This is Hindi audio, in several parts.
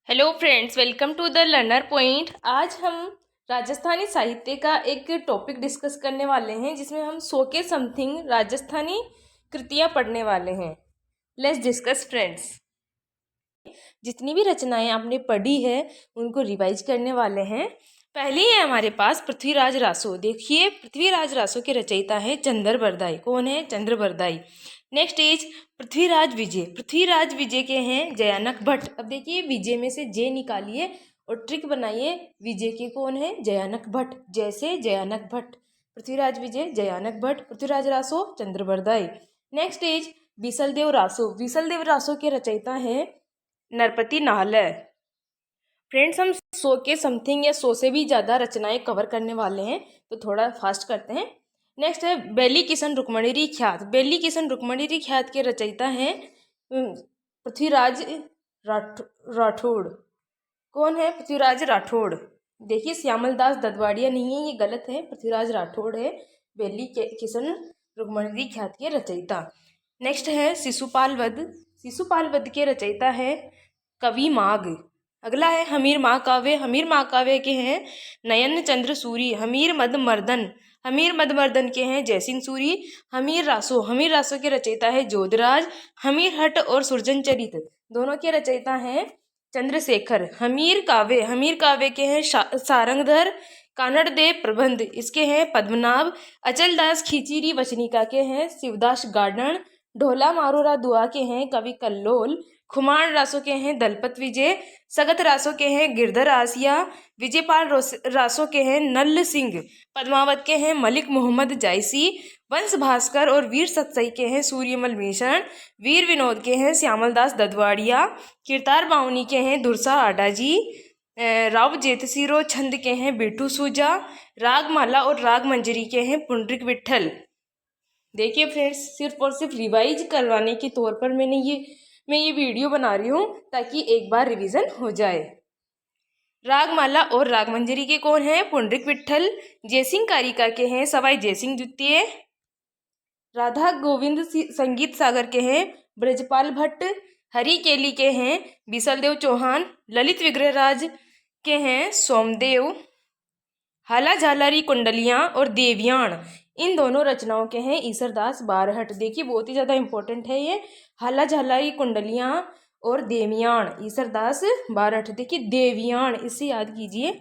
Hello friends, welcome to the learner point. आज हम राजस्थानी साहित्य का एक टॉपिक डिस्कस करने वाले हैं जिसमें हम 100 के समथिंग राजस्थानी कृतियां पढ़ने वाले हैं। Let's discuss friends. जितनी भी रचनाएं आपने पढ़ी है उनको रिवाइज करने वाले हैं। पहली है हमारे पास पृथ्वीराज रासो। देखिए, पृथ्वीराज रासो के रचयिता है चंद्र बरदाई। कौन है? चंद्र बरदाई। नेक्स्ट इज पृथ्वीराज विजय। पृथ्वीराज विजय के हैं जयानक भट्ट। अब देखिए, विजय में से जे निकालिए और ट्रिक बनाइए। विजय के कौन है? जयानक भट्ट। जैसे जयानक भट्ट, पृथ्वीराज विजय, जयानक भट्ट, पृथ्वीराज रासो, चंद्र बरदाई। Next is Visaldev Raso. विसलदेव रासो के रचयिता हैं नरपति नाहले। फ्रेंड्स, हम 100 के समथिंग या 100 से भी ज़्यादा रचनाएं कवर करने वाले हैं, तो थोड़ा फास्ट करते हैं। नेक्स्ट है बेली किशन रुक्मणी ख्यात। बेली किशन रुक्मणी ख्यात के रचयिता हैं पृथ्वीराज राठौड़। कौन है? पृथ्वीराज राठौड़। देखिए, श्यामल दास ददवाड़िया नहीं है, ये गलत है, पृथ्वीराज राठौड़ है बेली किशन रुक्मणी ख्यात के रचयिता। नेक्स्ट है शिशुपाल वध। शिशुपाल वध के रचयिता है कवि माघ। अगला है हमीर महाकाव्य। हमीर महाकाव्य के हैं नयन चंद्र सूरी। हमीर मदमर्दन। हमीर मदमर्दन के हैं जयसिंह सूरी। हमीर रासो। हमीर रासो के रचयिता है जोधराज। हमीर हट और सुरजन चरित दोनों के रचयिता हैं चंद्रशेखर। हमीर काव्य। हमीर काव्य के हैं सारंगधर। कानड़ देव प्रबंध इसके हैं पद्मनाभ। अचल दास खिचीरी वचनिका के हैं शिवदास गार्डन। ढोला मारोरा दुआ के हैं कवि कल्लोल। खुमान रासो के हैं दलपत विजय। सगत रासो के हैं गिरधर आसिया। विजयपाल रासो के हैं नल्ल सिंह। पद्मावत के हैं मलिक मोहम्मद जायसी। वंश भास्कर और वीर सतसई के हैं सूर्यमल मिश्रण। वीर विनोद के हैं श्यामल दास ददवाड़िया। किरतार बावनी के हैं दुरसा आडाजी। राव जेतसिरो छंद के हैं बिट्टू सूजा। रागमाला और राग मंजरी के हैं पुंडरिक विट्ठल। देखिए फ्रेंड्स, सिर्फ और सिर्फ रिवाइज करवाने के तौर पर मैं ये वीडियो बना रही हूँ ताकि एक बार रिवीजन हो जाए। रागमाला और रागमंजरी के कौन है? पुंडरिक विट्ठल। जयसिंह कारिका के हैं सवाई जयसिंह द्वितीय। राधा गोविंद संगीत सागर के हैं ब्रजपाल भट्ट। हरि केली के हैं बिसलदेव चौहान। ललित विग्रहराज के हैं सोमदेव। हाला झालारी कुंडलियां और देवयान इन दोनों रचनाओं के हैं ईसरदास बारहट। देखिए, बहुत ही ज़्यादा इंपॉर्टेंट है ये। हाला झालारी कुंडलियां और देवयान, ईसरदास बारहट। देखिए, देवयान इससे याद कीजिए।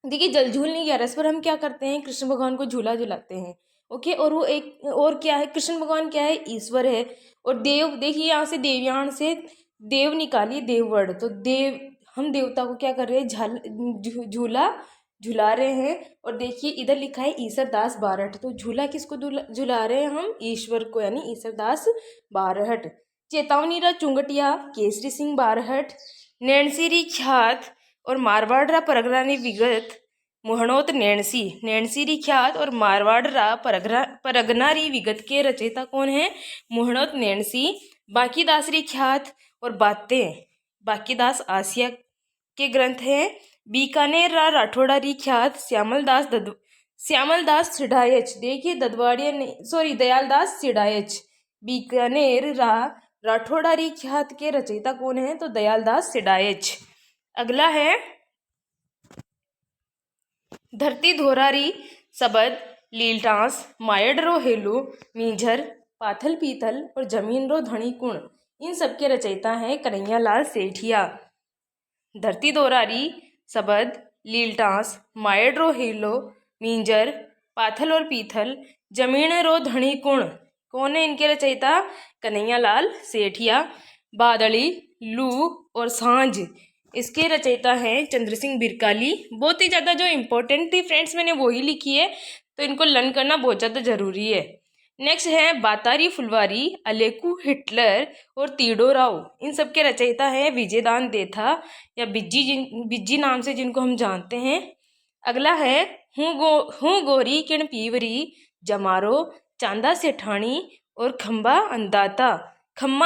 देखिए, जलझूल नहीं ग्यारस पर हम क्या करते हैं? कृष्ण भगवान को झूला झुलाते हैं। ओके, और वो एक और क्या है? कृष्ण भगवान क्या है? ईश्वर है। और देव, देखिए यहाँ से देवयान से देव निकालिए, देववर्ण, तो देव, हम देवता को क्या कर रहे हैं? झूला झुला रहे हैं। और देखिए, इधर लिखा है ईसरदास बारहट, तो झूला किसको झुला रहे हैं हम? ईश्वर को, यानी ईसरदास बारहट। चेतावनीरा चुंगटिया केसरी सिंह बारहट। नैणसीरी ख्यात और मारवाड़रा परगरानी विगत मुहणोत नैणसी। नैणसीरी ख्यात और मारवाड़रा परगनारी विगत के रचयिता कौन है? मुहणोत नैणसी। बांकीदासरी ख्यात और बातें बांकीदास आसिया के ग्रंथ हैं। बीकानेर रा राठौड़ा री ख्यात श्यामल दास सिडायच। देखिए, ददवाड़िया नहीं, सॉरी, दयालदास सिडायच। बीकानेर रा राठौड़ा री ख्यात के रचयिता कौन है? तो दयालदास सिडायच। अगला है धरती धोरारी सबद लीलटांस मायड रो हेलो मीझर पाथल पीथल और जमीन रो धनी कुण इन सब के रचयिता हैं कन्हैयालाल सेठिया। धरती दोरारी सबद लीलटांस मायड रो हेलो मींजर पाथल और पीथल जमीन रो धनी कुण कौन है इनके रचयिता? कन्हैयालाल सेठिया। बादली, लू और सांझ इसके रचयिता हैं चंद्रसिंह बिरकाली। बहुत ही ज़्यादा जो इम्पोर्टेंट थी फ्रेंड्स, मैंने वही लिखी है, तो इनको लर्न करना बहुत ज़्यादा ज़रूरी है। नेक्स्ट है बातारी फुलवारी, अलेकू हिटलर और तीडो राव। इन सब के रचयिता हैं विजयदान देथा या बिज्जी नाम से जिनको हम जानते हैं। अगला है हूँ गोरी किण पीवरी जमारो चांदा सेठानी और खम्मा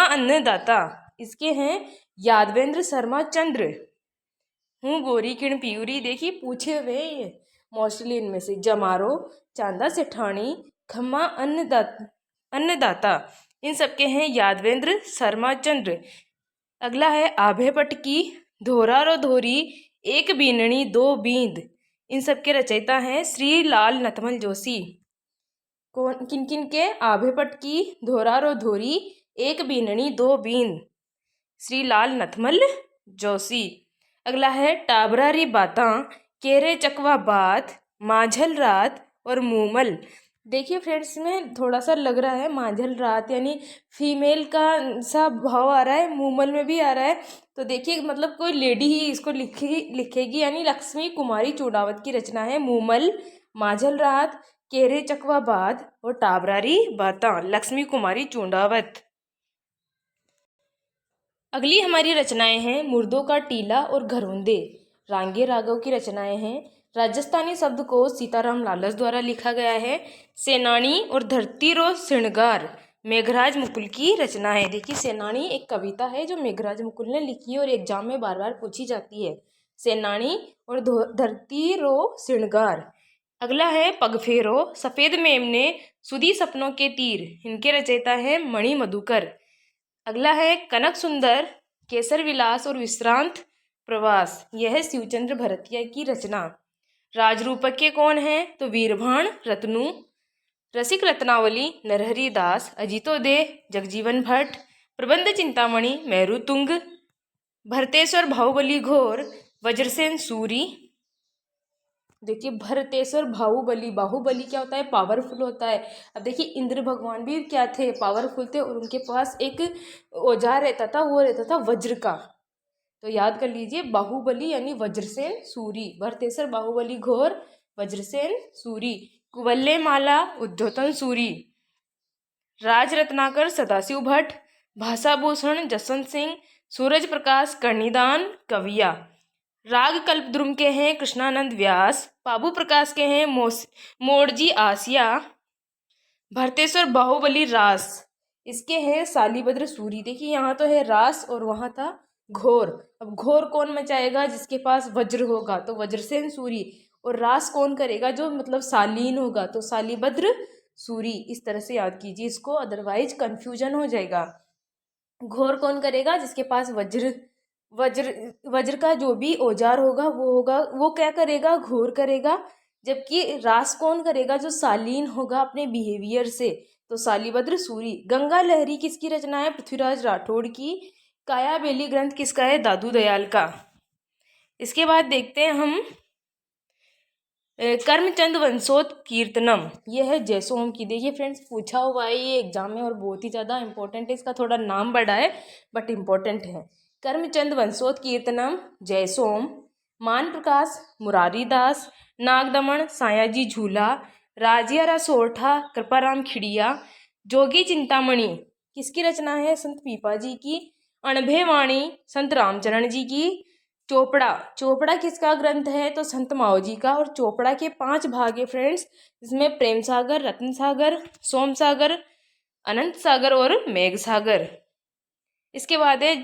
अन्नदाता इसके हैं यादवेंद्र शर्मा चंद्र। हूँ गोरी किण पीवरी, देखिए पूछे हुए मोस्टली इनमें से। जमारो, चांदा सेठानी, खम्मा अन्नदाता इन सब के हैं यादवेंद्र शर्मा चंद्र। अगला है आभे पटकी, धोरा रो धोरी, एक बीननी दो बींद, इन सब के रचयिता हैं श्री लाल नथमल जोशी। कौन, किन किन के? आभेपट की धोरा रो धोरी, एक बीननी दो बींद, श्री लाल नथमल जोशी। अगला है टाबरा री बातां, केरे चकवा बात, माझल रात और मूमल। देखिए फ्रेंड्स, में थोड़ा सा लग रहा है माझल रात यानी फीमेल का सा भाव आ रहा है, मूमल में भी आ रहा है। तो देखिए मतलब कोई लेडी ही इसको लिखेगी यानी लक्ष्मी कुमारी चूड़ावत की रचना है मूमल, माझल रात, केरे चकवा बाद और टाबरारी बातां, लक्ष्मी कुमारी चूड़ावत। अगली हमारी रचनाएं हैं मुर्दों का टीला और घरौंदे, रांगे राघव की रचनाएं हैं। राजस्थानी शब्द को सीताराम लालस द्वारा लिखा गया है। सेनानी और धरती रो श्रृंगार, मेघराज मुकुल की रचना है। देखिए सेनानी एक कविता है जो मेघराज मुकुल ने लिखी है और एग्जाम में बार बार पूछी जाती है। सेनानी और धरती रो श्रृंगार। अगला है पगफेरो, सफेद मेमने, सुधी सपनों के तीर, इनके रचयिता है मणि मधुकर। अगला है कनक सुंदर, केसर विलास और विश्रांत प्रवास, यह है शिवचंद्र भरतिया की रचना। राजरूपक्य कौन है? तो वीरभाण रत्नु, रसिक रत्नावली नरहरि दास, अजितोदय जगजीवन भट्ट, प्रबंध चिंतामणि मेरुतुंग, भरतेश्वर बाहुबली घोर, वज्रसेन सूरी। देखिए भरतेश्वर बाहुबली, बाहुबली क्या होता है? पावरफुल होता है। अब देखिए इंद्र भगवान भी क्या थे? पावरफुल थे और उनके पास एक औजार रहता था, वो रहता था वज्र का। तो याद कर लीजिए बाहुबली यानी वज्रसेन सूरी, भरतेश्वर बाहुबली घोर, वज्रसेन सूरी, कुवल्ले माला उद्योतन सूरी, राज रत्नाकर सदाशिव भट्ट, भाषाभूषण जसवंत सिंह, सूरज प्रकाश कर्णिदान कविया। राग कल्पद्रुम के हैं कृष्णानंद व्यास, बाबू प्रकाश के हैं मोड़जी आसिया, भरतेश्वर बाहुबली रास, इसके हैं सालीभद्र सूरी। देखिए यहाँ तो है रास और वहाँ था घोर। अब घोर कौन मचाएगा? जिसके पास वज्र होगा, तो वज्रसेन सूरी। और रास कौन करेगा? जो मतलब शालीन होगा, तो शालीभद्र सूरी। इस तरह से याद कीजिए इसको, अदरवाइज कंफ्यूजन हो जाएगा। घोर कौन करेगा? जिसके पास वज्र वज्र वज्र का जो भी औजार होगा वो क्या करेगा? घोर करेगा। जबकि रास कौन करेगा? जो शालीन होगा अपने बिहेवियर से, तो शालीभद्र सूरी। गंगा लहरी किसकी रचना है? पृथ्वीराज राठौड़ की। काया बेली ग्रंथ किसका है? दादू दयाल का। इसके बाद देखते हैं हम कर्मचंद वंशोत कीर्तनम, यह है जयसोम की। देखिए फ्रेंड्स पूछा हुआ है ये एग्जाम में और बहुत ही ज़्यादा इंपॉर्टेंट है, इसका थोड़ा नाम बड़ा है बट इम्पोर्टेंट है। कर्मचंद वंशोत कीर्तनम जयसोम, मान प्रकाश मुरारी दास, नागदमन सायाजी झूला, राजियारा सोरठा कृपाराम खिड़िया, जोगी चिंतामणि किसकी रचना है? संत पीपा जी की। अणभे वाणी संत रामचरण जी की। चोपड़ा, चोपड़ा किसका ग्रंथ है? तो संत माओ जी का। और चोपड़ा के 5 भाग है फ्रेंड्स, इसमें प्रेम सागर, रत्न सागर, सोम सागर, अनंत सागर और मेघ सागर। इसके बाद है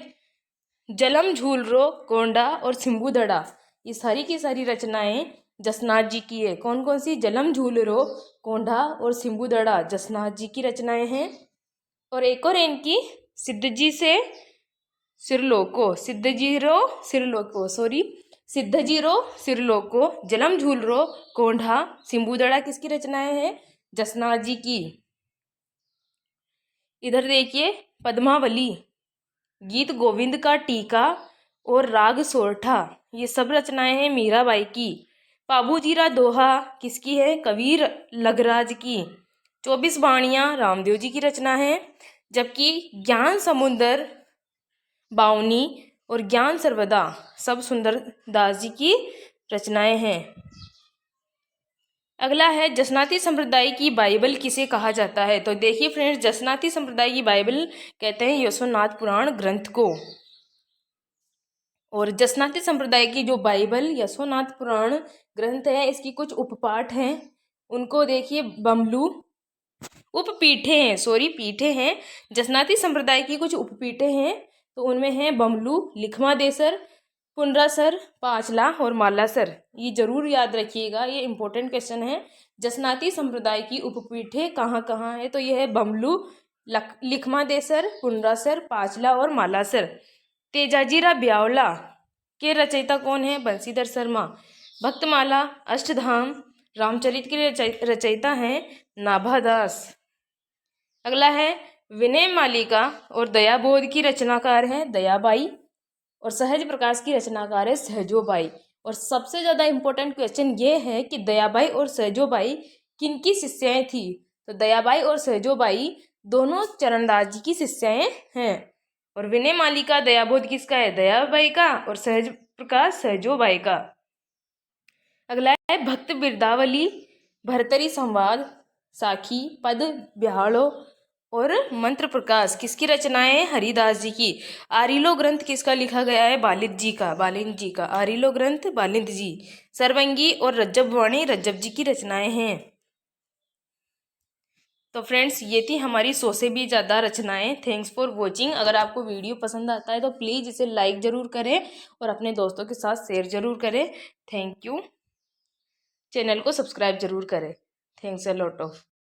जलम झूलरो गोंडा और सिंबुदड़ा, ये सारी की सारी रचनाएं जसनाथ जी की है। कौन कौन सी? जलम झूलरो गोंडा और सिंबुदड़ा जसनाथ जी की रचनाएं हैं। और एक और इनकी सिद्धजी से सिरलोको, सिद्धजीरो सिरलोको, जलम झूलरो कोंढा, सिंबुदड़ा किसकी रचनाएं हैं? जसनाथ जी की। इधर देखिए पद्मावली, गीत गोविंद का टीका और राग सोरठा, ये सब रचनाएं हैं मीराबाई की। पाबूजीरा दोहा किसकी है? कबीर लगराज की। 24 बाणियाँ रामदेव जी की रचना है। जबकि ज्ञान समुंदर बावनी और ज्ञान सर्वदा सब सुंदर दास जी की रचनाएं हैं। अगला है जसनाती संप्रदाय की बाइबल किसे कहा जाता है? तो देखिए फ्रेंड्स, जसनाती संप्रदाय की बाइबल कहते हैं यशोनाथ पुराण ग्रंथ को। और जसनाती संप्रदाय की जो बाइबल यशोनाथ पुराण ग्रंथ है, इसकी कुछ उपपाठ हैं, उनको देखिए बमलू उपपीठे हैं, पीठे हैं। जसनाती संप्रदाय की कुछ उपपीठे हैं, तो उनमें हैं बमलू, लिखमादेसर, पुनरासर, पांचला और मालासर। ये जरूर याद रखिएगा, ये इंपॉर्टेंट क्वेश्चन है। जसनाती संप्रदाय की उपपीठे कहाँ कहाँ है? तो यह है बमलू, लिखमादेसर, पुनरासर, पांचला और मालासर। तेजाजीरा ब्यावला के रचयिता कौन है? बंशीधर शर्मा। भक्तमाला, अष्टधाम, रामचरित के रचयिता हैं नाभादास। अगला है विनय मालिका और दयाबोध की रचनाकार है दयाबाई और सहज प्रकाश की रचनाकार है सहजोबाई। और सबसे ज़्यादा इम्पोर्टेंट क्वेश्चन ये है कि दयाबाई और सहजोबाई किनकी शिष्याएं थी? तो दयाबाई और सहजोबाई दोनों चरणदास जी की शिष्याएं हैं। और विनय मालिका दयाबोध किसका है? दयाबाई का। और सहज प्रकाश सहजोबाई का। अगला है भक्त बिरदावली, भरतरी संवाद, साखी, पद, बिहाड़ो और मंत्र प्रकाश किसकी रचनाएं हैं? हरिदास जी की। आरिलो ग्रंथ किसका लिखा गया है? बालिद जी का। आरिलो ग्रंथ बालिद जी। सरवंगी और रज्जब वाणी रज्जब जी की रचनाएं हैं। तो फ्रेंड्स, ये थी हमारी 100 से भी ज़्यादा रचनाएं। Thanks for watching. अगर आपको वीडियो पसंद आता है तो प्लीज़ इसे लाइक ज़रूर करें और अपने दोस्तों के साथ शेयर ज़रूर करें। Thank you. चैनल को सब्सक्राइब ज़रूर करें। Thanks a lot of.